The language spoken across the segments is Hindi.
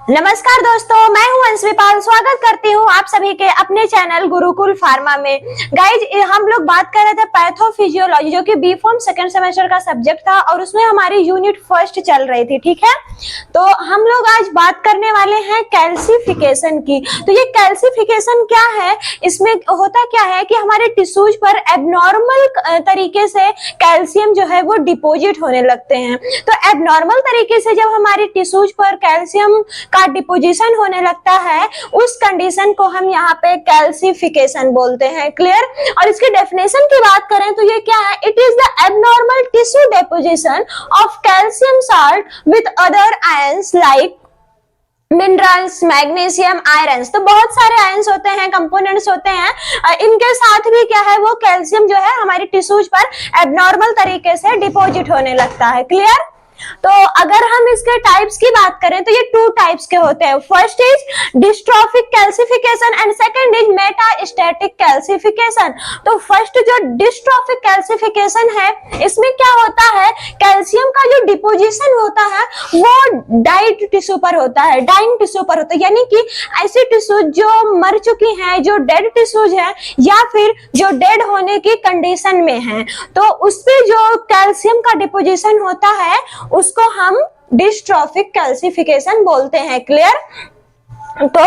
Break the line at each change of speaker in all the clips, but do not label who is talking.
नमस्कार दोस्तों, मैं हूं अंशविपाल। स्वागत करती हूं आप सभी के अपने चैनल गुरुकुल फार्मा में। गाइज, हम लोग बात कर रहे थे पैथोफिजियोलॉजी, जो कि बी फॉर्म सेकंड सेमेस्टर का सब्जेक्ट था और उसमें हमारी यूनिट फर्स्ट चल रही थी। ठीक है, तो हम लोग आज बात करने वाले हैं कैल्सिफिकेशन की। तो ये कैल्सिफिकेशन क्या है, इसमें होता क्या है कि हमारे टिश्यूज पर एबनॉर्मल तरीके से कैल्शियम जो है वो डिपोजिट होने लगते हैं। तो एबनॉर्मल तरीके से जब हमारे टिश्यूज पर कैल्शियम का डिपोजिशन होने लगता है, उस कंडीशन को हम यहाँ पे कैल्सिफिकेशन बोलते हैं। क्लियर? और इसकी डेफिनेशन की बात करें तो ये क्या है? It is the abnormal tissue deposition of calcium salt with other ions like minerals, magnesium, irons. तो बहुत सारे आयंस होते हैं, कंपोनेंट्स होते हैं, इनके साथ भी क्या है, वो कैल्शियम जो है हमारे टिश्यूज पर एबनॉर्मल तरीके से डिपोजिट होने लगता है। क्लियर? तो अगर हम इसके टाइप्स की बात करें तो ये टू टाइप्स के होते हैं। First is dystrophic calcification and second is metastatic calcification. तो फर्स्ट जो डिस्ट्रॉफिक कैल्सिफिकेशन है, इसमें क्या होता है, कैल्शियम का जो डिपोजिशन होता है वो डाइड टिश्यू पर होता है, डाइंग टिश्यू पर होता है, यानी कि ऐसी टिश्यू जो मर चुकी हैं, जो डेड टिश्यूज है या फिर जो डेड होने की कंडीशन में है, तो उसपे जो कैल्शियम का डिपोजिशन होता है उसको हम डिस्ट्रॉफिक कैल्सिफिकेशन बोलते हैं। क्लियर? तो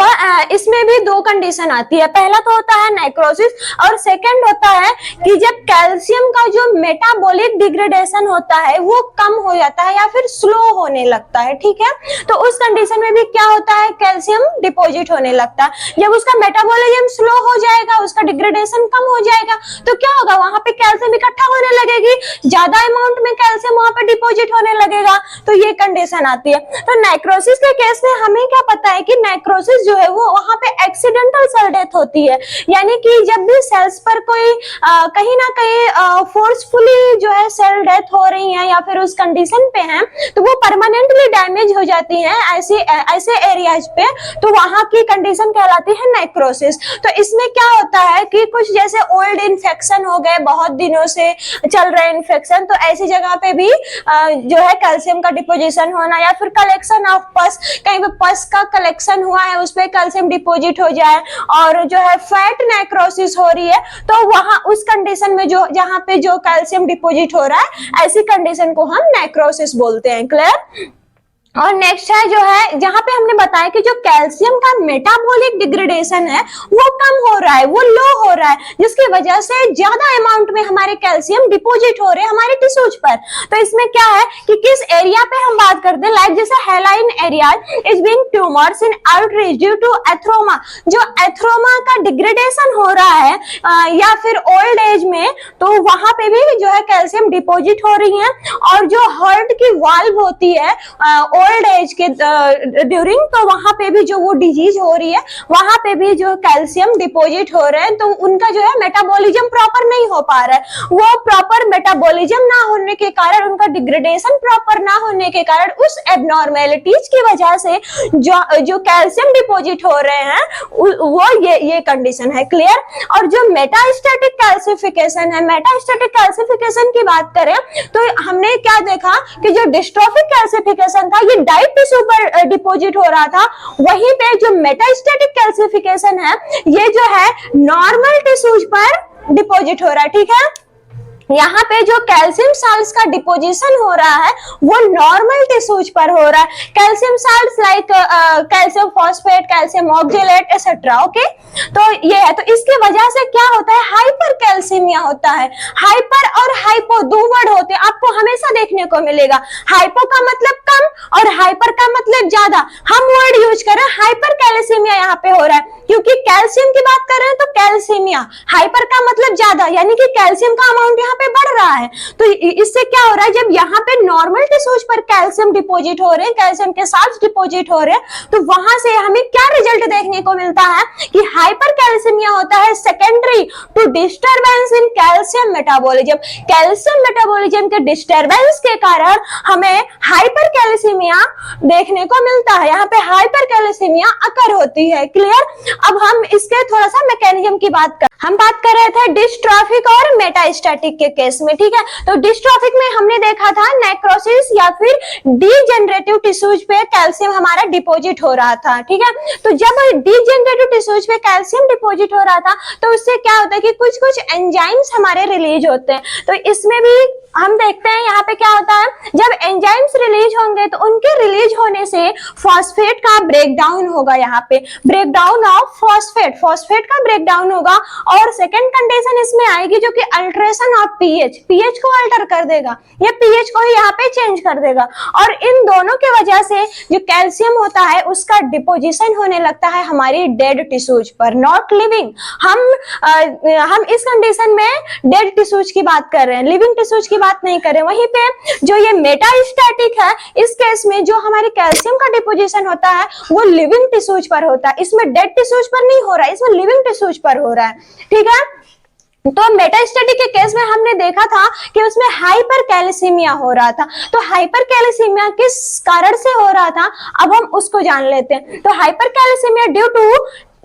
इसमें भी दो कंडीशन आती है। पहला तो होता है नेक्रोसिस और सेकंड होता है कि जब कैल्शियम का जो मेटाबॉलिक डिग्रेडेशन होता है वो कम हो जाता है या फिर स्लो होने लगता है। ठीक है, तो उस कंडीशन में भी क्या होता है, कैल्शियम डिपोजिट होने लगता है। जब उसका मेटाबॉलिज्म स्लो हो जाएगा, उसका डिग्रेडेशन कम हो जाएगा, तो क्या होगा, वहां पे कैल्शियम इकट्ठा होने लगेगी, ज्यादा अमाउंट में कैल्शियम वहां पे डिपोजिट होने लगेगा। तो ये कंडीशन आती है। तो नेक्रोसिस के केस में हमें क्या पता है कि नेक्रोसिस जो है वो वहां पे एक्सीडेंटल सेल डेथ होती है, यानी कि जब भी सेल्स पर कोई कहीं ना कहीं फोर्सफुली जो है सेल डेथ हो रही है या फिर उस कंडीशन पे है, तो वो परमानेंटली डैमेज हो जाती है ऐसे एरियाज पे, तो वहां की कंडीशन कहलाती है नेक्रोसिस। तो इसमें क्या होता है कि कुछ जैसे ओल्ड इन्फेक्शन हो गए, बहुत दिनों से चल रहे इन्फेक्शन, तो ऐसी जगह पे भी जो है कैल्शियम का डिपोजिशन होना या फिर कलेक्शन ऑफ पस, कहीं पे पस का कलेक्शन हुआ है उस पे कैल्शियम डिपोजिट हो जाए, और जो है फैट नेक्रोसिस हो रही है, तो वहां उस कंडीशन में जो जहां पे जो कैल्शियम डिपोजिट हो रहा है, ऐसी कंडीशन को हम नेक्रोसिस बोलते हैं। क्लियर? और नेक्स्ट है जो है, जहां पे हमने बताया कि जो कैल्शियम का मेटाबॉलिक डिग्रेडेशन है वो कम हो रहा है, वो लो हो रहा है, जिसकी वजह से ज्यादा अमाउंट में हमारे कैल्शियम डिपोजिट हो रहे हैं हमारे टिश्यूज पर। तो इसमें क्या है कि किस एरिया पे हम बात करते हैं, लाइक जैसे hyaline area is being tumours in outreach due to atheroma. जो एथ्रोमा का डिग्रेडेशन हो रहा है या फिर ओल्ड एज में, तो वहां पे भी जो है कैल्शियम डिपोजिट हो रही है। और जो हार्ट की वाल्व होती है ओल्ड एज के ड्यूरिंग, तो वहां पे भी जो वो डिजीज हो रही है, वहां पे भी जो कैल्शियम डिपोजिट हो रहे हैं, तो उनका जो है मेटाबॉलिज्म प्रॉपर नहीं हो पा रहा है। वो प्रॉपर मेटाबॉलिज्म ना होने के कारण, उनका डिग्रेडेशन प्रॉपर ना होने के कारण, उस एबनॉर्मेलिटीज की वजह से जो कैल्शियम डिपोजिट हो रहे हैं वो ये कंडीशन है। क्लियर? और जो मेटास्टैटिक कैल्सिफिकेशन है, मेटास्टैटिक कैल्सिफिकेशन की बात करें तो हमने क्या देखा कि जो डिस्ट्रॉफिक कैल्सिफिकेशन था ये डाइड टिश्यू पर डिपोजिट हो रहा था, वहीं पे जो मेटास्टैटिक कैल्सिफिकेशन है ये जो है नॉर्मल टिश्यूज पर डिपोजिट हो रहा है। ठीक है, यहाँ पे जो कैल्शियम साल्ट्स का डिपोजिशन हो रहा है वो नॉर्मल टिश्यूज पर हो रहा है। Calcium salts like calcium phosphate, calcium oxalate etcetera. Okay, तो ये है। तो इसकी वजह से क्या होता है, हाइपर कैल्सीमिया होता है। हाइपर और हाइपो दो वर्ड होते हैं, आपको हमेशा देखने को मिलेगा। हाइपो का मतलब कम और हाइपर का मतलब ज्यादा। हम वर्ड यूज करें हाइपर कैल्सीमिया यहाँ पे हो रहा है, क्योंकि कैल्शियम की बात कर रहे हैं तो कैल्सीमिया। हाइपर का मतलब ज्यादा, यानी कि कैल्शियम का अमाउंट यहाँ पे बढ़ रहा है। तो इससे क्या हो रहा है, जब यहाँ पे नॉर्मल टिश्यूज पर कैल्शियम डिपोजिट हो रहे हैं, कैल्शियम के साथ डिपोजिट हो रहे हैं, तो वहां से हमें क्या रिजल्ट देखने को मिलता है कि हाइपर कैल्सीमिया होता है secondary to disturbance in calcium metabolism. Calcium metabolism के डिस्टरबेंस के कारण हमें हाइपर कैल्सीमिया देखने को मिलता है। यहाँ पे हाइपर कैल्सीमिया अकर होती है। क्लियर? अब हम इसके थोड़ा सा मैकेनिज्म की बात कर रहे थे डिस्ट्रॉफिक और मेटास्टैटिक के केस में, ठीक है। तो डिस्ट्रॉफिक में हमने देखा था नेक्रोसिस या फिर डीजेनरेटिव टिश्यूज पे कैल्शियम हमारा डिपॉजिट हो रहा था, ठीक है। तो जब डीजेनरेटिव टिश्यूज पे कैल्शियम डिपॉजिट हो रहा था तो उससे क्या होता है कि कुछ कुछ एंजाइम्स हमारे रिलीज होते हैं। तो इसमें भी हम देखते हैं यहाँ पे क्या होता है, जब एंजाइम्स रिलीज होंगे तो उनके रिलीज होने से फॉस्फेट का ब्रेकडाउन होगा, यहाँ पे ब्रेकडाउन ऑफ फॉस्फेट, फॉस्फेट का ब्रेकडाउन होगा। और सेकंड कंडीशन इसमें आएगी जो कि अल्टरेशन ऑफ पीएच, पीएच को अल्टर कर देगा, ये पीएच को ही यहाँ पे चेंज कर देगा। और इन दोनों की वजह से जो कैल्शियम होता है उसका डिपोजिशन होने लगता है हमारी डेड टिश्यूज पर, नॉट लिविंग। हम इस कंडीशन में डेड टिश्यूज की बात कर रहे हैं, लिविंग टिश्यूज की बात नहीं कर रहे हैं। वहीं पे जो ये मेटास्टैटिक है, इस केस में जो हमारे कैल्शियम का डिपोजिशन होता है वो लिविंग टिश्यूज पर होता है, इसमें डेड टिश्यूज पर नहीं हो रहा है, इसमें लिविंग टिश्यूज पर हो रहा है, ठीक है। तो मेटास्टैटिक के केस में हमने देखा था कि उसमें हाइपर कैल्सीमिया हो रहा था। तो हाइपर कैल्सीमिया किस कारण से हो रहा था, अब हम उसको जान लेते हैं। तो हाइपर कैल्सीमिया ड्यू टू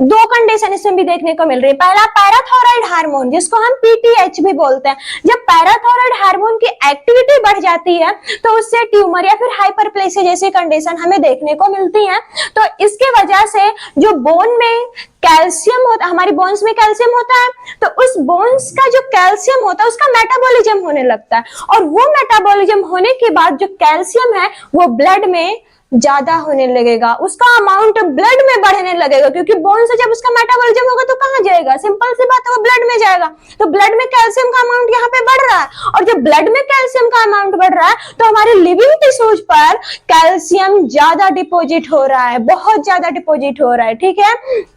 दो कंडीशन इसमें भी देखने को मिल रही है। पहला पैराथायराइड हार्मोन, जिसको हम पीटीएच भी बोलते हैं। जब पैराथायराइड हार्मोन की एक्टिविटी बढ़ जाती है तो उससे ट्यूमर या फिर हाइपरप्लेसिया जैसी कंडीशन हमें देखने को मिलती है। तो इसके वजह से जो बोन में कैल्शियम होता है, हमारी बोन्स में कैल्शियम होता है, तो उस बोन्स का जो कैल्शियम होता है उसका मेटाबॉलिज्म होने लगता है। और वो मेटाबॉलिज्म होने के बाद जो कैल्शियम है वो ब्लड में ज्यादा होने लगेगा, उसका अमाउंट ब्लड में बढ़ने लगेगा, क्योंकि बोन से जब उसका मेटाबॉलिज्म होगा तो कहाँ जाएगा, सिंपल सी बात है, वो ब्लड में जाएगा। तो ब्लड में कैल्शियम का अमाउंट यहाँ पे बढ़ रहा है, और जब ब्लड में कैल्शियम का अमाउंट बढ़ रहा है तो हमारे लिविंग टिश्यूज पर कैल्शियम ज्यादा डिपोजिट हो रहा है, बहुत ज्यादा डिपोजिट हो रहा है, ठीक है।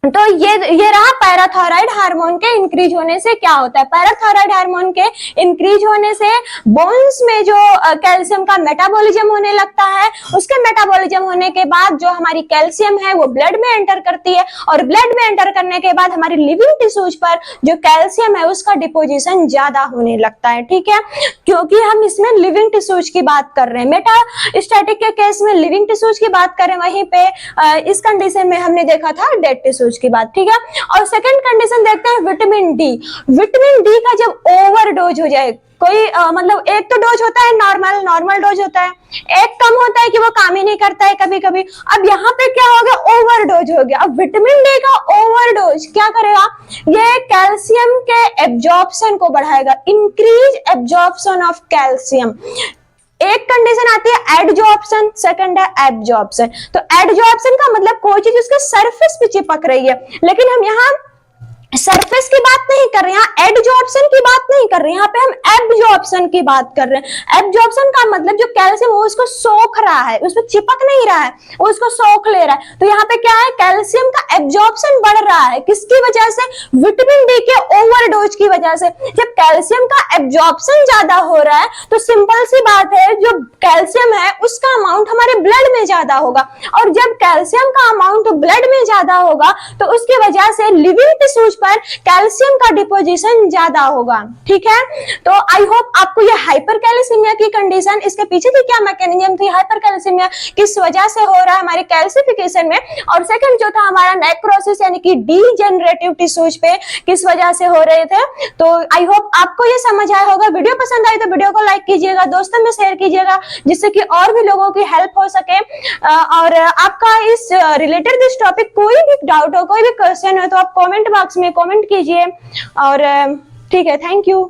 तो ये रहा पैराथायराइड हार्मोन के इंक्रीज होने से क्या होता है। पैराथायराइड हार्मोन के इंक्रीज होने से बोन्स में जो कैल्शियम का मेटाबॉलिज्म होने लगता है, उसके मेटाबॉलिज्म होने के बाद जो हमारी कैल्शियम है वो ब्लड में एंटर करती है, और ब्लड में एंटर करने के बाद हमारी लिविंग टिश्यूज पर जो कैल्शियम है उसका डिपोजिशन ज्यादा होने लगता है, ठीक है। क्योंकि हम इसमें लिविंग टिश्यूज की बात कर रहे हैं, मेटास्टैटिक के केस में लिविंग टिश्यूज की बात करें, वहीं पे इस कंडीशन में हमने देखा था डेड टिश्यूज की बात, ठीक है। और सेकंड कंडीशन देखते हैं विटामिन डी। विटामिन डी का जब ओवरडोज हो जाए, कोई मतलब एक तो डोज होता है नॉर्मल डोज होता है, एक कम होता है कि वो काम ही नहीं करता है कभी कभी। अब यहाँ पे क्या हो गया, ओवरडोज हो गया। अब विटामिन डी का ओवरडोज क्या करेगा, ये कैल्शियम के एब्जॉर्प्शन को बढ़ाएगा, इंक्रीज एब्जॉर्प्शन ऑफ कैल्शियम। एक कंडीशन आती है एडजॉर्प्शन, सेकंड है एब्जॉर्प्शन। तो एडजॉर्प्शन का मतलब कोई चीज उसके सरफेस पे चिपक रही है, लेकिन हम यहाँ सरफेस की बात नहीं कर रहे हैं, एडजॉर्प्शन की बात नहीं कर रहे हैं, यहाँ पे हम एब्जॉर्प्शन की बात कर रहे हैं। एब्जॉर्प्शन का मतलब जो कैल्शियम वो उसको सोख रहा है, उसमें चिपक नहीं रहा है, वो उसको सोख ले रहा है। तो यहाँ पे क्या है, कैल्शियम का एब्जॉर्प्शन बढ़ रहा है, किसकी वजह से, विटामिन डी के ओवरडोज की वजह से। जब कैल्शियम का एब्जॉर्प्शन ज्यादा हो रहा है तो सिंपल सी बात है, जो कैल्शियम है उसका अमाउंट हमारे ब्लड में ज्यादा होगा, और जब कैल्शियम का अमाउंट ब्लड में ज्यादा होगा तो उसकी वजह से लिविंग टिश्यूज पर कैल्शियम का डिपोजिशन ज्यादा होगा, ठीक है। तो आई होप आपको ये हाइपर कैल्सीमिया की कंडीशन, इसके पीछे की क्या मैकेनिज्म थी, हाइपर कैल्सीमिया किस वजह से हो रहा है हमारे कैल्सिफिकेशन में, और सेकंड जो था हमारा नेक्रोसिस यानी कि डीजेनरेटिव टिश्यूज पे किस वजह से हो रहे थे। तो आई होप आपको ये समझ आया होगा। वीडियो पसंद आई तो वीडियो को लाइक कीजिएगा, दोस्तों में शेयर कीजिएगा, जिससे कि और भी लोगों की हेल्प हो सके। और आपका इस रिलेटेड दिस टॉपिक कोई भी डाउट हो, कोई भी क्वेश्चन हो तो आप कमेंट बॉक्स में कमेंट कीजिए। और ठीक है, थैंक यू।